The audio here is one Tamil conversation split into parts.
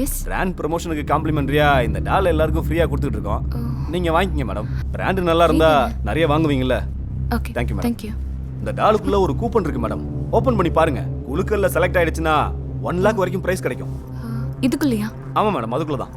எஸ். பிராண்ட் ப்ரமோஷனுக்கு காம்ப்ளிமெண்டரியா இந்த டால் எல்லாருக்கும் ஃப்ரீயா கொடுத்துட்டு இருக்கோம். நீங்க வாங்கிக்கங்க மேடம். பிராண்ட் நல்லா இருந்தா நிறைய வாங்குவீங்கல்ல. Okay thank you madam. தேங்க்யூ. இந்த டாலுக்குள்ள ஒரு கூப்பன் இருக்கு மேடம். ஓபன் பண்ணி பாருங்க. குலுக்கல்ல செலக்ட் ஆயிடுச்சுன்னா 1 lakh வரைக்கும் பிரைஸ் கிடைக்கும். இதுக்குள்ளயா? ஆமா மேடம், அதுக்குள்ள தான்.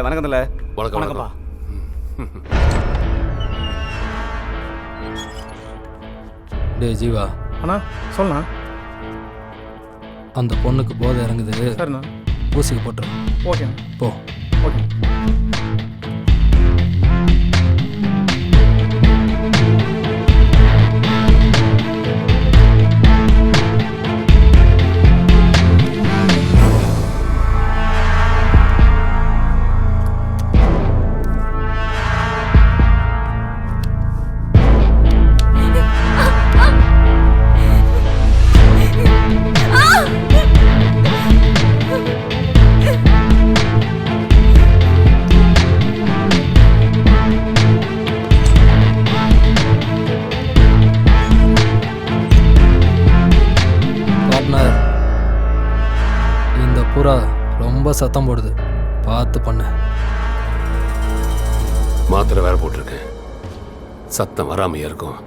வணக்கம் தல. வணக்கம்ப்பா. டே ஜீவா. அண்ணா சொல்லண்ணா. அந்த பொண்ணுக்கு போதை இறங்குது. சரிண்ணா. ஊசிக்கு போட்டுரு. ஓகேண்ணா. போ. ஓகே. இந்த புறா ரொம்ப சத்தம் போடுது, பார்த்து பண்ணு. மாத்திரை வேற போட்டிருக்கேன், சத்தம் வராமையா இருக்கும்.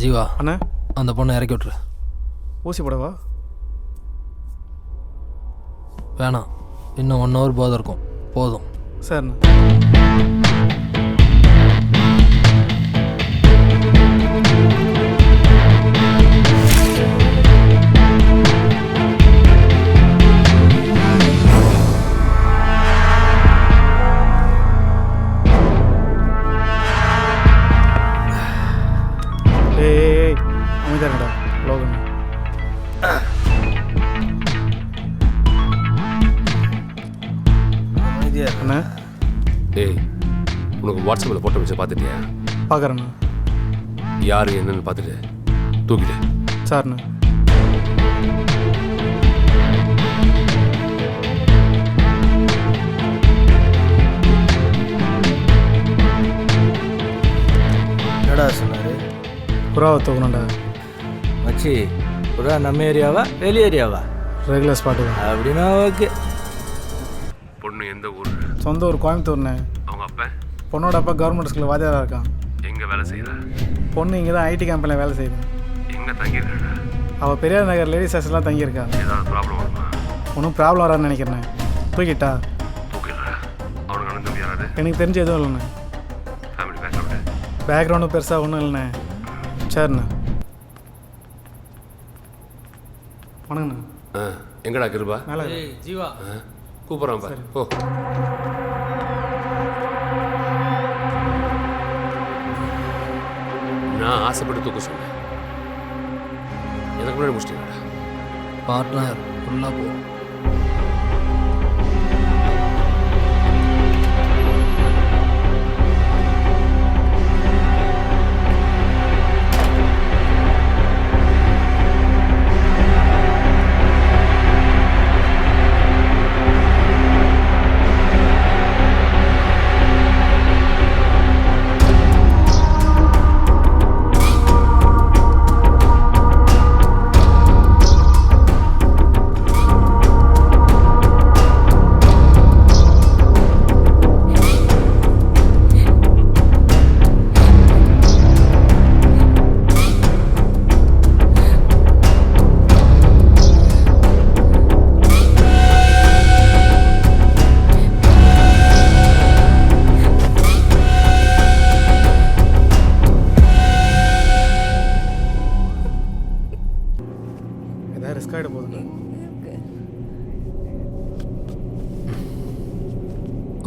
ஜீவா அண்ணா, அந்த பொண்ணை இறக்கி விட்டுரு. ஊசி போடவா? வேணாம், இன்னும் 1 hour போதை இருக்கும், போதும். சரிண்ணா. ஏய் அமைதியாடா லோகன். அண்ணா, டேய், உனக்கு வாட்ஸ்அப்பில் போட்டோ வச்சு பார்த்துட்டியா? பார்க்குறேண்ணா. யார் என்னன்னு பார்த்துட்டு தூக்கிட்டு. சார்ண்ணா. என்னடா சொன்னாரு? புறாவை தூக்கணும்டா. மச்சி, புறா நம்ம ஏரியாவா வெளி ஏரியாவா? ரெகுலர் ஸ்பாட்டு தான். அப்படின்னா ஓகே. பொண்ணு எந்த ஊர்? சொந்த ஊர் கோயம்புத்தூர்ண்ணே. அவங்க அப்பா? பொண்ணோட அப்பா கவர்மெண்ட் ஸ்கூலில் வாத்தியாராக இருக்கான். எங்கே வேலை செய்கிற? பொண்ணு இங்கே தான் ஐடி கம்பெனியில் வேலை செய்யுது. எங்கே தங்கியிருக்க? அவள் பெரியார் நகர் லேடிஸ் ஹாஸ்டல்லாம் தங்கியிருக்கா. ஏதாவது ப்ராப்ளம் வருமா? ஒன்றும் ப்ராப்ளம் வராதுன்னு நினைக்கிறேன். தூக்கிட்டா? தூக்கிடுற. அவனுக்கு அண்ணன் தம்பி யாராவது? எனக்கு தெரிஞ்ச எதுவும் இல்லைண்ணே. Family background? பேக்ரவுண்டு பெருசாக ஒன்றும் இல்லைண்ணே. சரிண்ணே. வணங்கண்ணா. எங்கடா கிருபா? மேலே ஜீவா கூப்பிட்றான் பாரு. ஓ நான் ஆசைப்பட்டு தூக்க சொன்னேன். எனக்கு முன்னாடி முடிச்சிட்டீங்களா? பார்ட்னர் ஃபுல்லாக போ. ஏதாவது ரிஸ்க் ஆகிட போகுதுண்ணே.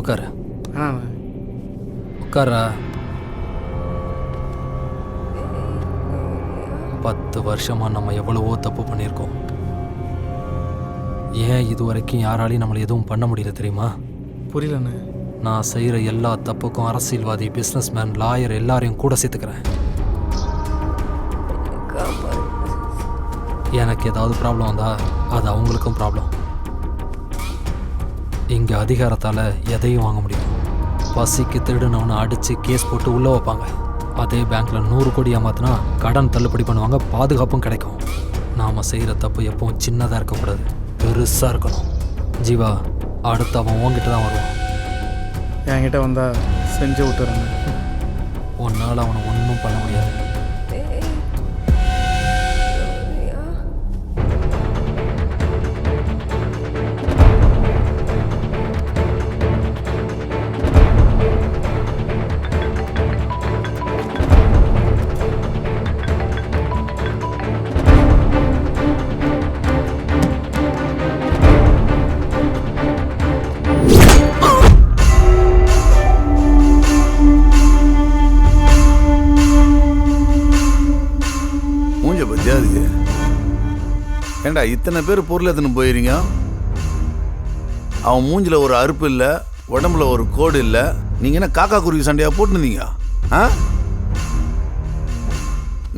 உட்காரு ஆண்ணா. உட்காரா. 10 வருஷமாக நம்ம எவ்வளவோ தப்பு பண்ணியிருக்கோம். ஏன் இது வரைக்கும் யாராலையும் நம்மளை எதுவும் பண்ண முடியல தெரியுமா? புரியலண்ணே. நான் செய்கிற எல்லா தப்புக்கும் அரசியல்வாதி, பிஸ்னஸ்மேன், லாயர் எல்லாரையும் கூட சேர்த்துக்கிறேன். எனக்கு ஏதாவது ப்ராப்ளம் வந்தால் அது அவங்களுக்கும் ப்ராப்ளம். இங்கே அதிகாரத்தால் எதையும் வாங்க முடியும். பசிக்கு திருடுனவனை அடித்து கேஸ் போட்டு உள்ளே வைப்பாங்க. அதே பேங்க்கில் 100 கோடி ஏமாத்தினா கடன் தள்ளுபடி பண்ணுவாங்க, பாதுகாப்பும் கிடைக்கும். நாம் செய்கிற தப்பு எப்பவும் சின்னதாக இருக்கக்கூடாது, பெருசாக இருக்கணும். ஜீவா, அடுத்து அவன் உன்கிட்ட தான் வருவான். என்கிட்ட வந்தால் செஞ்சு விட்டுறேண்ணே. உன்னால் அவனை ஒன்றும் பண்ண முடியாது. ஏண்டா இத்தனை பேர் பொருள் எடுத்துன்னு போயிருங்க. அவன் மூஞ்சில் ஒரு அறுப்பு இல்லை, உடம்புல ஒரு கோடு இல்லை. நீங்கள் என்ன காக்கா குருவி சண்டையாக போட்டுருந்தீங்க? ஆ,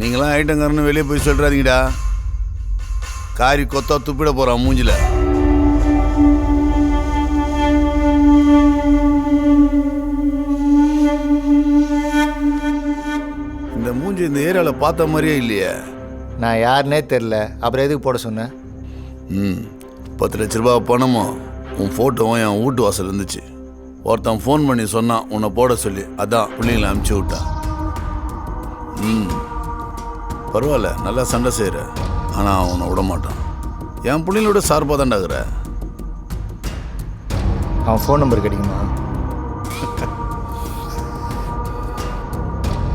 நீங்களாம் ஐட்டங்காரன்னு வெளியே போய் சொல்கிறாதீங்கடா. காரி கொத்தா துப்பிட போகிறான் மூஞ்சில். இந்த மூஞ்சி இந்த ஏரியாவில் பார்த்த மாதிரியே இல்லையே. நான் யாருன்னே தெரில, அப்புறம் எதுக்கு போட சொன்னேன்? 10 லட்ச ரூபா பணமும் உன் ஃபோட்டோவும் என் வீட்டு வாசல் இருந்துச்சு. ஒருத்தன் ஃபோன் பண்ணி சொன்னான் உன்னை போட சொல்லி. அதான் பிள்ளைங்களை அனுப்பிச்சி விட்டான். பரவாயில்ல, நல்லா சண்டை செய்கிற. ஆனால் அவனை விட மாட்டான். என் பிள்ளைங்களோட சார்பாக தாண்டாகிற. அவன் ஃபோன் நம்பர் கிடைக்குமா?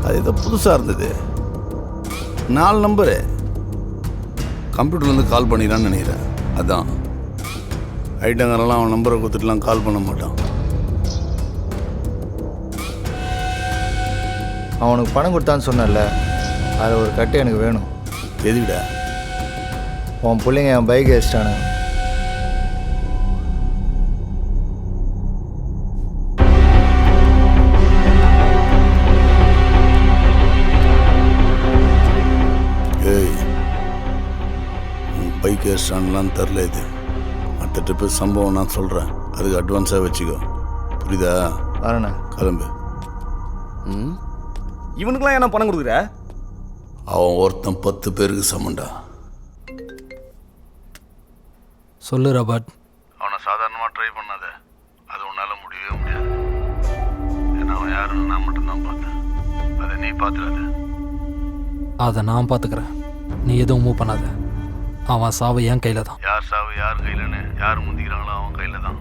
அது ஏதோ புதுசாக இருந்தது. 4 நம்பரு கம்ப்யூட்டர்லேருந்து கால் பண்ணிடான்னு நினைக்கிறேன். அதான் ஐட்டங்காரெல்லாம் அவன் நம்பரை கொடுத்துட்டுலாம் கால் பண்ண மாட்டான். அவனுக்கு பணம் கொடுத்தான்னு சொன்னல, அதில் ஒரு கட்டு எனக்கு வேணும். எதுக்கிட்ட? உன் பிள்ளைங்க என் பைக் வச்சிட்டானு. பைக் ஏஸ்டான்லாம் தெரில. இது அடுத்த ட்ரிப்பு சம்பவம் நான் சொல்கிறேன். அதுக்கு அட்வான்ஸாக வச்சுக்கோ, புரியுதா? வரண்ணா, கிளம்பு. இவனுக்குலாம் என்ன பணம் கொடுக்குற? அவன் ஒருத்தன் 10 பேருக்கு சமண்டா. சொல்லு ராபர்ட். அவனை சாதாரணமாக ட்ரை பண்ணாத. அது உன்னால் முடியவே முடியாது. ஏன்னா அவன் யாரும் பார்க்கணும் நான் மட்டும்தான் பார்த்தேன். அதை நீ பார்த்துடாத. அதை நான் பார்த்துக்கிறேன். நீ எதுவும் மூவ் பண்ணாத. அவன் சாவு என் கையில் தான். யார் சாவு யார் கையிலன்னு யார் முந்திக்கிறாங்களோ அவன் கையில் தான்.